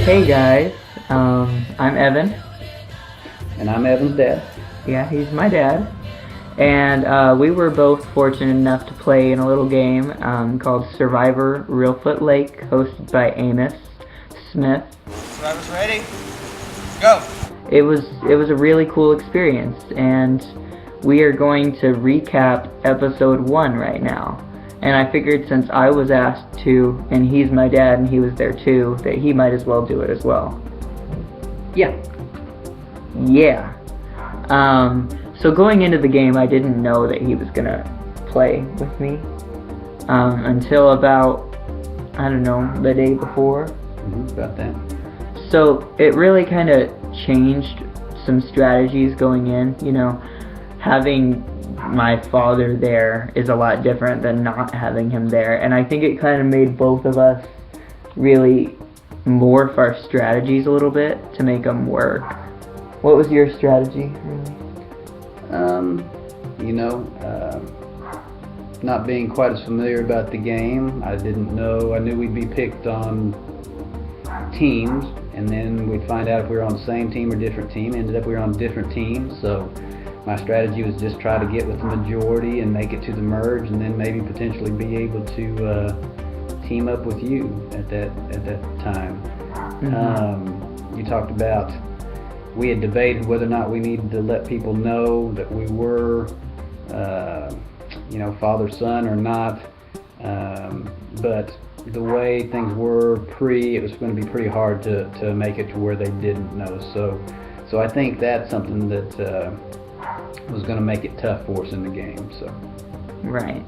Hey guys, I'm Evan. And I'm Evan's dad. Yeah, he's my dad. And we were both fortunate enough to play in a little game called Surviving Reelfoot Lake, hosted by Amos Smith. Survivors ready? Go! It was a really cool experience, and we are going to recap episode 1 right now. And I figured since I was asked to, and he's my dad and he was there too, that he might as well do it as well. Yeah. So going into the game, I didn't know that he was gonna play with me until about, I don't know, the day before. About that. So it really kind of changed some strategies going in. You know, having my father there is a lot different than not having him there, and I think it kind of made both of us really morph our strategies a little bit to make them work. What was your strategy, really? Not being quite as familiar about the game, I knew we'd be picked on teams, and then we'd find out if we were on the same team or different team. Ended up we were on different teams, so my strategy was just try to get with the majority and make it to the merge, and then maybe potentially be able to team up with you at that time. You talked about, we had debated whether or not we needed to let people know that we were father-son or not, but the way things were it was going to be pretty hard to make it to where they didn't know. So I think that's something that was going to make it tough for us in the game. So. Right.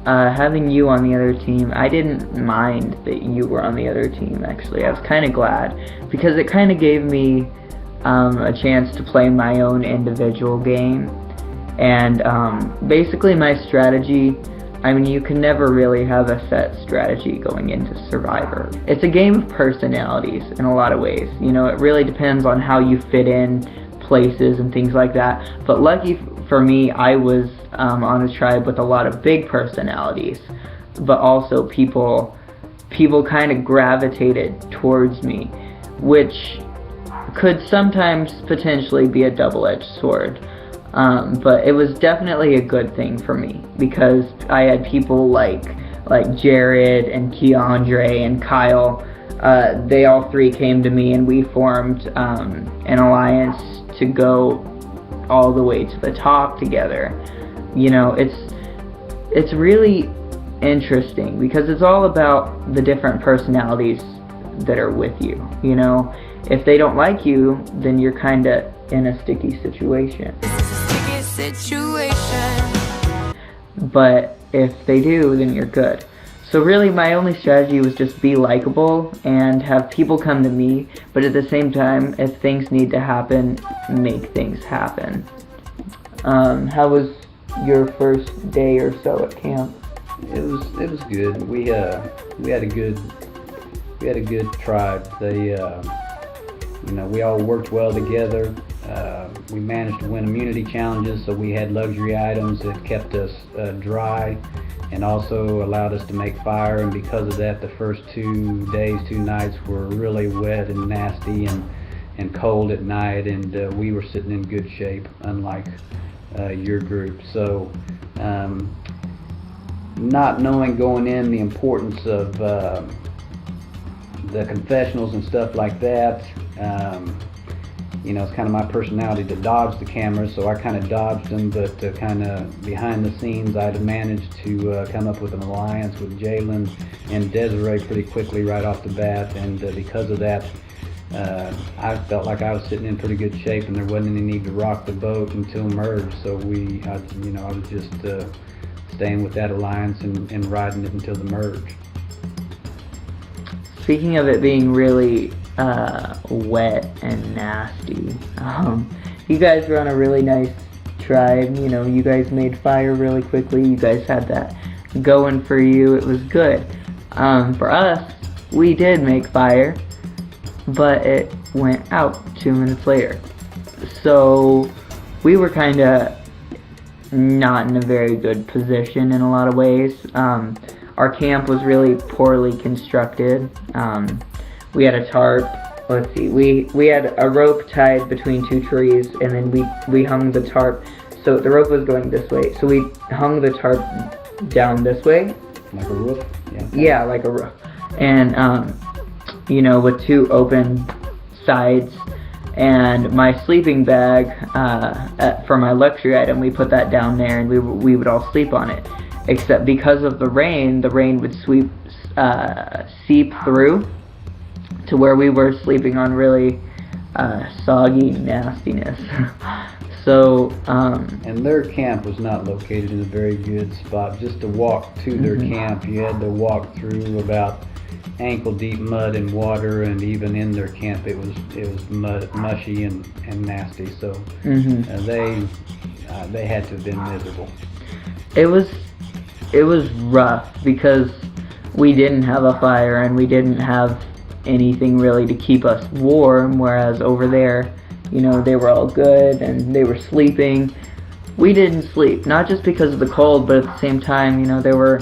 Having you on the other team, I didn't mind that you were on the other team, actually. I was kind of glad, because it kind of gave me a chance to play my own individual game. And basically my strategy, I mean, you can never really have a set strategy going into Survivor. It's a game of personalities in a lot of ways. You know, it really depends on how you fit in places and things like that. But lucky for me, I was on a tribe with a lot of big personalities, but also people kind of gravitated towards me, which could sometimes potentially be a double-edged sword. But it was definitely a good thing for me, because I had people like Jared and Keandre and Kyle. They all three came to me, and we formed an alliance to go all the way to the top together. You know, it's really interesting, because it's all about the different personalities that are with you. You know, if they don't like you, then you're kind of in a sticky situation. But if they do, then you're good. So really my only strategy was just be likable and have people come to me, but at the same time, if things need to happen, make things happen. How was your first day or so at camp? It was good. We had a good tribe. They we all worked well together. We managed to win immunity challenges, so we had luxury items that kept us dry and also allowed us to make fire. And because of that, the first 2 days, 2 nights were really wet and nasty and cold at night, and we were sitting in good shape, unlike your group. So not knowing going in the importance of the confessionals and stuff like that, it's kind of my personality to dodge the cameras, so I kind of dodged them, but kind of behind the scenes I'd managed to come up with an alliance with Jalen and Desiree pretty quickly right off the bat, and because of that, I felt like I was sitting in pretty good shape, and there wasn't any need to rock the boat until merge. So I was just staying with that alliance and riding it until the merge. Speaking of it being really wet and nasty, you guys were on a really nice tribe. You know, you guys made fire really quickly. You guys had that going for you. It was good. For us, we did make fire, but it went out 2 minutes later. So we were kind of not in a very good position in a lot of ways. Our camp was really poorly constructed. We had a tarp let's see, we had a rope tied between two trees, and then we hung the tarp. So the rope was going this way, so we hung the tarp down this way. Like a roof? Yeah. Yeah, like a roof. And, with two open sides. And my sleeping bag, for my luxury item, we put that down there, and we would all sleep on it. Except because of the rain would seep through to where we were sleeping on really soggy nastiness. So, and their camp was not located in a very good spot. Just to walk to their camp, you had to walk through about ankle-deep mud and water, and even in their camp, it was mushy and nasty. So they had to have been miserable. It was rough because we didn't have a fire and we didn't have anything really to keep us warm. Whereas over there, they were all good and they were sleeping. We didn't sleep, not just because of the cold, but at the same time, there were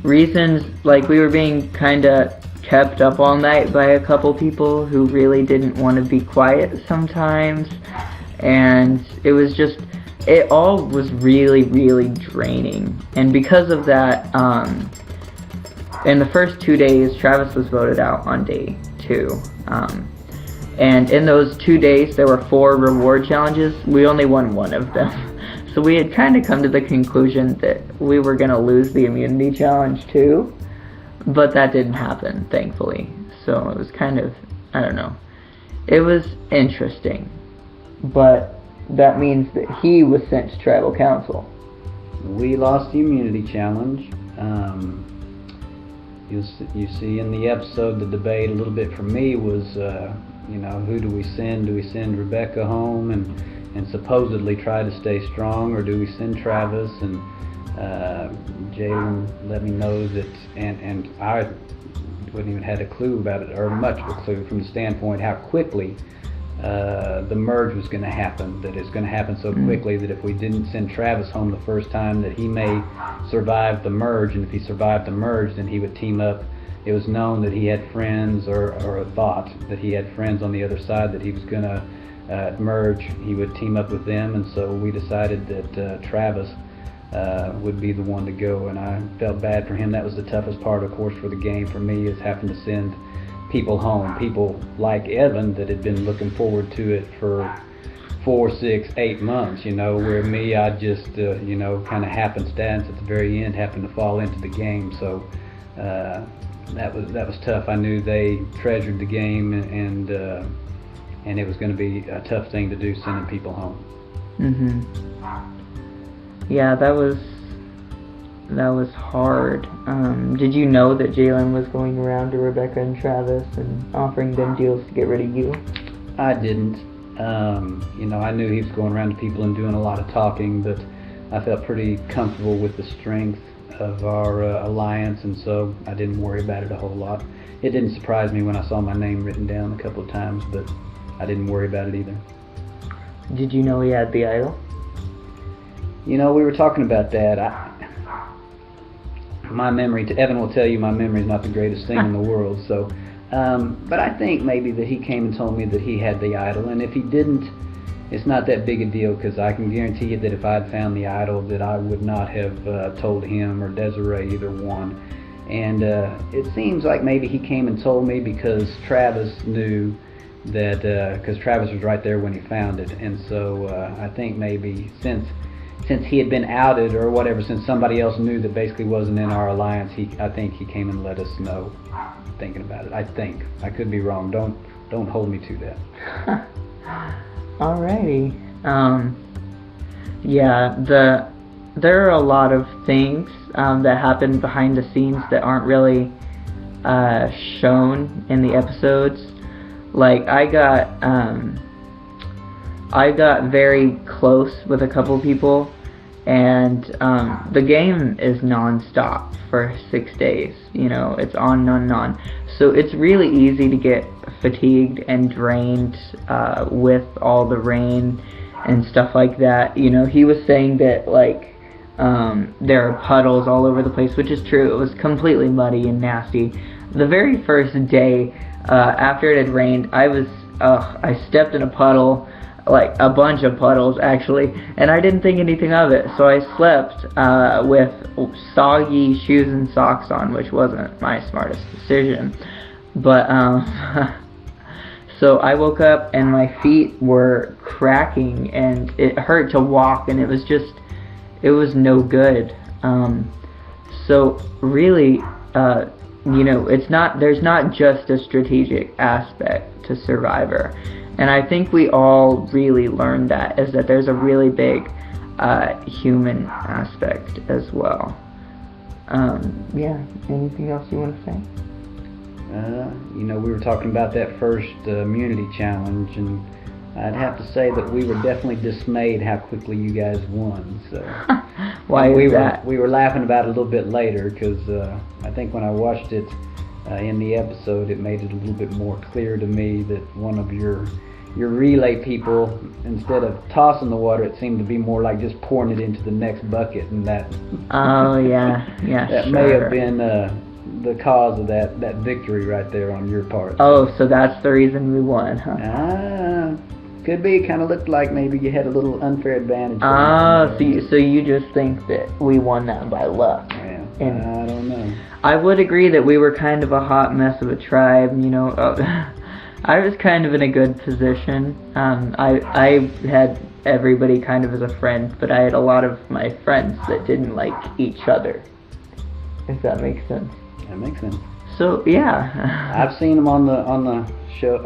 reasons, like we were being kind of kept up all night by a couple people who really didn't want to be quiet sometimes, and it all was really, really draining. And because of that, in the first 2 days, Travis was voted out on day 2. And in those 2 days, there were 4 reward challenges. We only won 1 of them. So we had kind of come to the conclusion that we were going to lose the immunity challenge too. But that didn't happen, thankfully. So it was kind of, I don't know. It was interesting. But that means that he was sent to tribal council. We lost the immunity challenge. You see in the episode, the debate a little bit for me was, who do we send? Do we send Rebecca home and supposedly try to stay strong, or do we send Travis? And Jalen let me know that, and I wouldn't even had a clue about it, or much of a clue from the standpoint how quickly the merge was going to happen, that it's going to happen so quickly that if we didn't send Travis home the first time, that he may survive the merge, and if he survived the merge, then he would team up. It was known that he had friends, or thought that he had friends on the other side that he was going to merge. He would team up with them, and so we decided that Travis would be the one to go, and I felt bad for him. That was the toughest part, of course, for the game for me, is having to send people home, people like Evan that had been looking forward to it for 4, 6, 8 months, where me, I just, kind of happenstance at the very end happened to fall into the game. So that was tough. I knew they treasured the game, and it was going to be a tough thing to do, sending people home. Yeah, that was hard. Did you know that Jalen was going around to Rebecca and Travis and offering them deals to get rid of you? I didn't. I knew he was going around to people and doing a lot of talking, but I felt pretty comfortable with the strength of our alliance, and so I didn't worry about it a whole lot. It didn't surprise me when I saw my name written down a couple of times, but I didn't worry about it either. Did you know he had the idol? We were talking about that. My memory, Evan will tell you, my memory is not the greatest thing in the world. So, but I think maybe that he came and told me that he had the idol, and if he didn't, it's not that big a deal, because I can guarantee you that if I'd found the idol, that I would not have told him or Desiree, either one. And it seems like maybe he came and told me because Travis knew that, because Travis was right there when he found it, and so I think maybe since he had been outed or whatever, since somebody else knew that basically wasn't in our alliance, I think he came and let us know. Thinking about it, I think. I could be wrong. Don't hold me to that. Alrighty. Yeah, there are a lot of things that happen behind the scenes that aren't really shown in the episodes. Like I got very close with a couple people, and the game is non-stop for 6 days. It's on. So it's really easy to get fatigued and drained with all the rain and stuff like that. He was saying that there are puddles all over the place, which is true. It was completely muddy and nasty. The very first day, after it had rained, I stepped in a puddle, like a bunch of puddles actually, and I didn't think anything of it. So I slept with soggy shoes and socks on, which wasn't my smartest decision. But so I woke up and my feet were cracking and it hurt to walk, and it was no good. So really, there's not just a strategic aspect to Survivor. And I think we all really learned that, is that there's a really big human aspect as well. Anything else you want to say? We were talking about that first immunity challenge, and I'd have to say that we were definitely dismayed how quickly you guys won. So Why is that? We were laughing about it a little bit later, because I think when I watched it in the episode, it made it a little bit more clear to me that one of your relay people, instead of tossing the water, it seemed to be more like just pouring it into the next bucket, and that Oh yeah, that sure. may have been the cause of that victory right there on your part. Oh, so that's the reason we won, huh? Could be. Kind of looked like maybe you had a little unfair advantage. So you just think that we won that by luck? Yeah, And I don't know. I would agree that we were kind of a hot mess of a tribe, I was kind of in a good position. I had everybody kind of as a friend, but I had a lot of my friends that didn't like each other, if that makes sense. That makes sense. So yeah. I've seen them on the show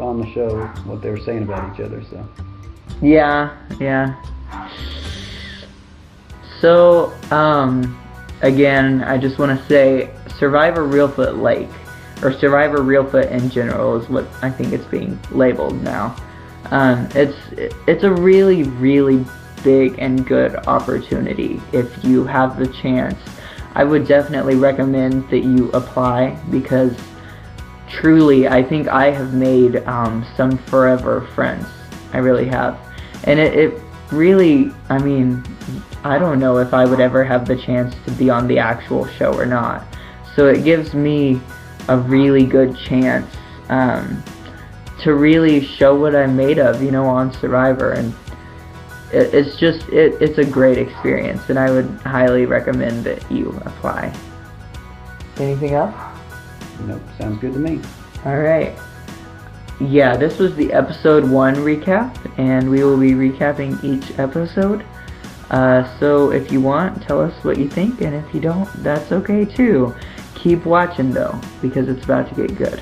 what they were saying about each other. So Yeah. So again, I just want to say Survivor Reelfoot Lake, or Survivor Reelfoot in general, is what I think it's being labeled now. It's a really, really big and good opportunity. If you have the chance, I would definitely recommend that you apply, because truly I think I have made some forever friends. I really have. And it really, I don't know if I would ever have the chance to be on the actual show or not. So it gives me a really good chance to really show what I'm made of, on Survivor. And it's a great experience, and I would highly recommend that you apply. Anything else? Nope, sounds good to me. Alright. Yeah, this was the episode 1 recap, and we will be recapping each episode. So if you want, tell us what you think, and if you don't, that's okay too. Keep watching though, because it's about to get good.